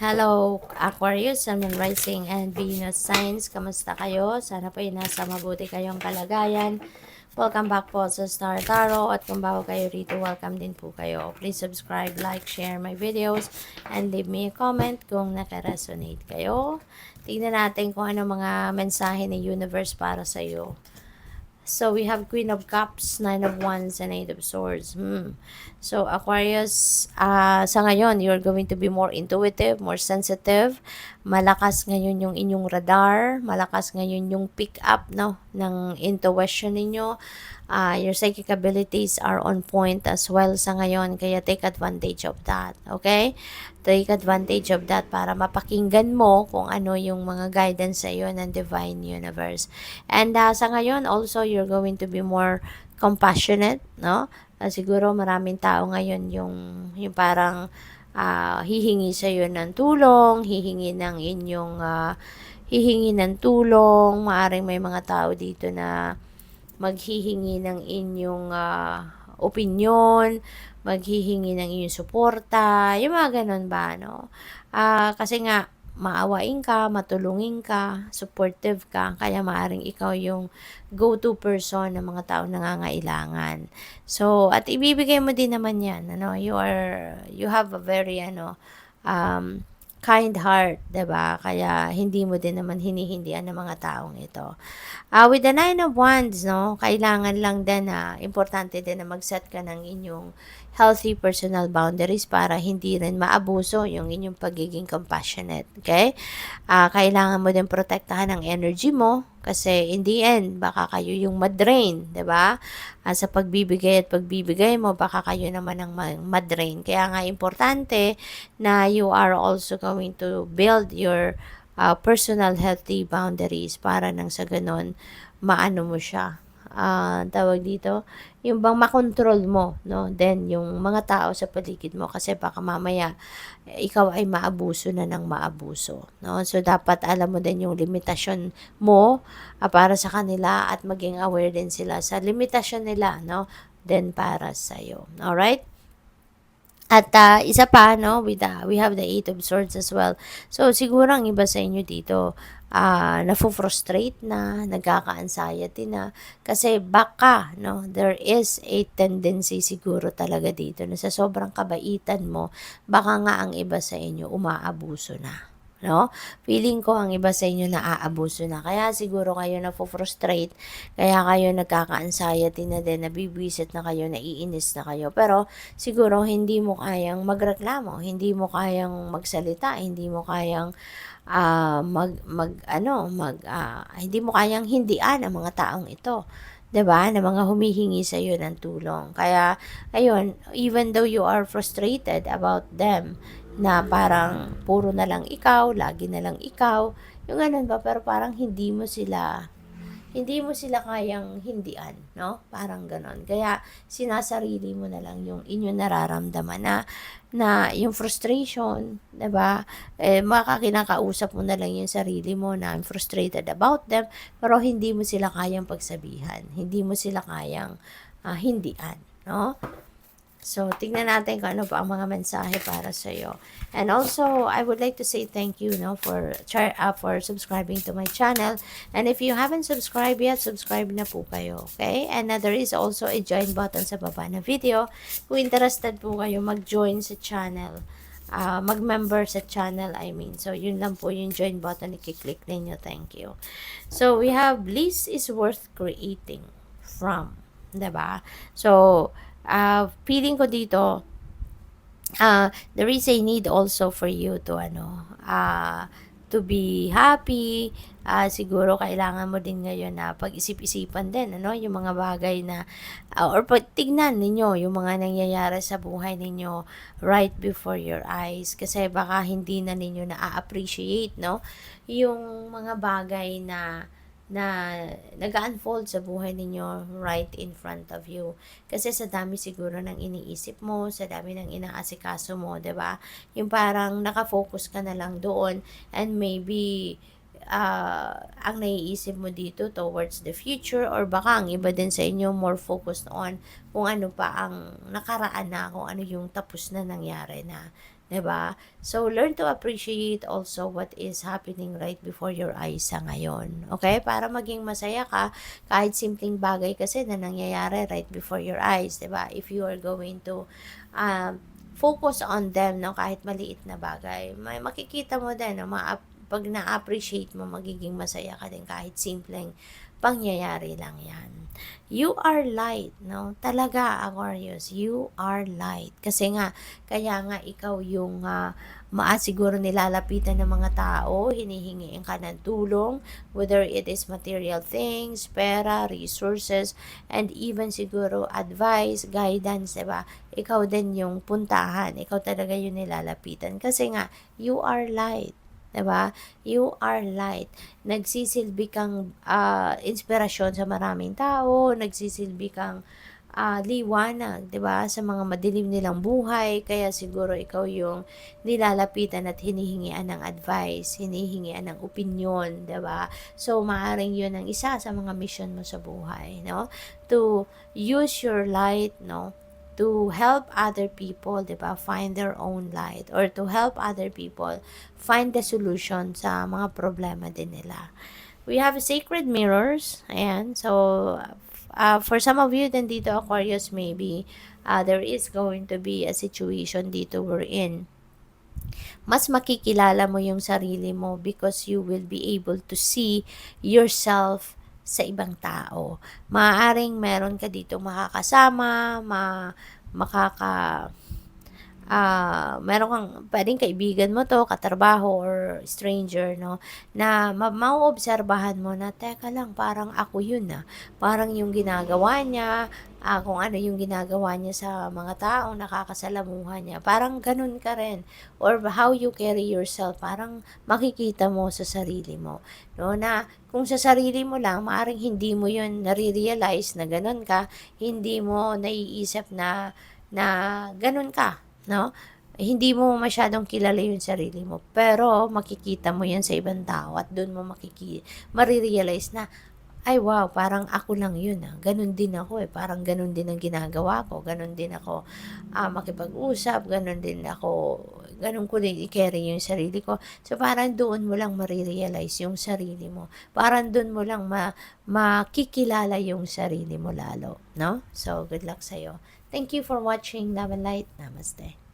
Hello, Aquarius, Sun, Moon, Rising, and Venus signs. Kamusta kayo? Sana po ay nasa mabuti kayong kalagayan. Welcome back po sa Star Tarot. At kung bago kayo rito, welcome din po kayo. Please subscribe, like, share my videos, and leave me a comment kung naka-resonate kayo. Tingnan natin kung ano mga mensahe ng universe para sa iyo. So, we have Queen of Cups, Nine of Wands, and Eight of Swords. So, Aquarius, sa ngayon, you're going to be more intuitive, more sensitive. Malakas ngayon yung inyong radar. Malakas ngayon yung pick up, no, ng intuition ninyo. Your psychic abilities are on point as well sa ngayon. Kaya take advantage of that. Okay? Take advantage of that para mapakinggan mo kung ano yung mga guidance sa iyo ng Divine Universe. And sa ngayon, also, you're going to be more compassionate, no? Siguro maraming tao ngayon yung parang hihingi sa iyo ng tulong, hihingi ng tulong, maaring may mga tao dito na maghihingi ng inyong opinyon, maghihingi ng inyong suporta, yung mga ganun ba, no? Kasi nga, maawain ka, matulungin ka, supportive ka, kaya maaring ikaw yung go-to person ng mga tao nangangailangan. So, at ibibigay mo din naman yan, ano, you have a very, kind heart, 'di ba? Kaya hindi mo din naman hinihindihan ng mga taong ito. With the Nine of Wands, no, kailangan lang din na importante din na mag-set ka ng inyong healthy personal boundaries para hindi rin maabuso yung inyong pagiging compassionate, okay? Kailangan mo din protektahan ang energy mo kasi in the end, baka kayo yung madrain, 'di ba? Sa pagbibigay at pagbibigay mo, baka kayo naman ang madrain. Kaya nga importante na you are also going to build your personal healthy boundaries para nang sa ganun, maano mo siya. Tawag dito, yung bang makontrol mo, no? Then, yung mga tao sa paligid mo kasi baka mamaya ikaw ay maabuso na ng maabuso, no? So, dapat alam mo din yung limitasyon mo para sa kanila at maging aware din sila sa limitasyon nila, no? Then, para sa'yo. Alright? At isa pa, no, we have the Eight of Swords as well. So, siguro ang iba sa inyo dito, nafo-frustrate na, nagkaka-anxiety na. Kasi baka, no, there is a tendency siguro talaga dito na sa sobrang kabaitan mo, baka nga ang iba sa inyo umaabuso na. No? Feeling ko ang iba sa inyo naaabuso na. Kaya siguro kayo nafo-frustrate, kaya kayo nagkaka-anxiety na din, nabibwisit na kayo, naiinis na kayo. Pero siguro hindi mo kayang magreklamo, hindi mo kayang magsalita, hindi mo kayang hindi mo kayang hindian ang mga taong ito. 'Di ba? Na mga humihingi sa iyo ng tulong. Kaya ayun, even though you are frustrated about them, na parang puro na lang ikaw, lagi na lang ikaw, yung ganun ba, pero parang hindi mo sila kayang hindian, no? Parang ganon. Kaya sinasarili mo na lang yung inyong nararamdaman na yung frustration, 'di ba? Makakinakausap mo na lang yung sarili mo na I'm frustrated about them, pero hindi mo sila kayang pagsabihan, hindi mo sila kayang hindian, no? So, tingnan natin kung ano pa ang mga mensahe para sa iyo. And also, I would like to say thank you, no, for subscribing to my channel. And if you haven't subscribed yet, subscribe na po kayo, okay? And there is also a join button sa baba na video. Kung interested po kayo mag-join sa channel, mag-member sa channel, I mean. So, yun lang po yung join button, i-click ninyo. Thank you. So, we have bliss is worth creating from, 'di ba? So, feeling ko dito, there is a need also for you to be happy. Siguro kailangan mo din ngayon na pag-isip-isipan din, ano, yung mga bagay na, or tignan ninyo yung mga nangyayari sa buhay ninyo right before your eyes. Kasi baka hindi na ninyo na-appreciate, no, yung mga bagay na nag-unfold sa buhay ninyo right in front of you. Kasi sa dami siguro ng iniisip mo, sa dami ng inaasikaso mo, 'di ba? Yung parang naka-focus ka na lang doon, and maybe ang naiisip mo dito towards the future, or baka ang iba din sa inyo more focused on kung ano pa ang nakaraan na, kung ano yung tapos na nangyari na. 'Di ba? So, learn to appreciate also what is happening right before your eyes sa ngayon. Okay? Para maging masaya ka, kahit simpleng bagay kasi na nangyayari right before your eyes, 'di ba? If you are going to focus on them, no, kahit maliit na bagay, may makikita mo din, no, pag na-appreciate mo, magiging masaya ka din kahit simpleng pangyayari lang yan. You are light, no? Talaga, Aquarius, you are light. Kasi nga, kaya nga ikaw yung siguro nilalapitan ng mga tao, hinihingiin ka ng tulong, whether it is material things, pera, resources, and even siguro advice, guidance, diba? Ikaw din yung puntahan, ikaw talaga yung nilalapitan. Kasi nga, you are light. 'Di ba? You are light. Nagsisilbi kang inspirasyon sa maraming tao, nagsisilbi kang liwanag, 'di ba? Sa mga madilim nilang buhay, kaya siguro ikaw yung nilalapitan at hinihingian ng advice, hinihingian ng opinyon, 'di ba? So maaring 'yun ang isa sa mga mission mo sa buhay, no? To use your light, no? To help other people, 'di ba, find their own light, or to help other people find the solution sa mga problema din nila. We have sacred mirrors. Ayan. So, for some of you then dito, Aquarius, maybe there is going to be a situation dito we're in. Mas makikilala mo yung sarili mo because you will be able to see yourself sa ibang tao. Maaaring meron ka dito makakasama, makaka meron kang puwedeng kaibigan mo 'to, katrabaho or stranger, 'no, na maoobserbahan mo na, "Teka lang, parang ako yun, Parang yung ginagawa niya, kung ano yung ginagawa niya sa mga taong nakakasalamuha niya, parang gano'n ka rin." Or how you carry yourself, parang makikita mo sa sarili mo, 'no, na kung sa sarili mo lang, maaaring hindi mo yun nare-realize na gano'n ka, hindi mo naiisip na na gano'n ka. 'No? Hindi mo masyadong kilala yung sarili mo, pero makikita mo yan sa ibang tao at dun mo mare-realize na, "Ay wow, parang ako lang yun, Ganun din ako, parang ganun din ang ginagawa ko, ganun din ako, makipag-usap, ganun ko din i-carry yung sarili ko." So, parang doon mo lang mare-realize yung sarili mo. Parang doon mo lang makikilala yung sarili mo lalo, 'no? So, good luck sa'yo. Thank you for watching Love and Light. Namaste.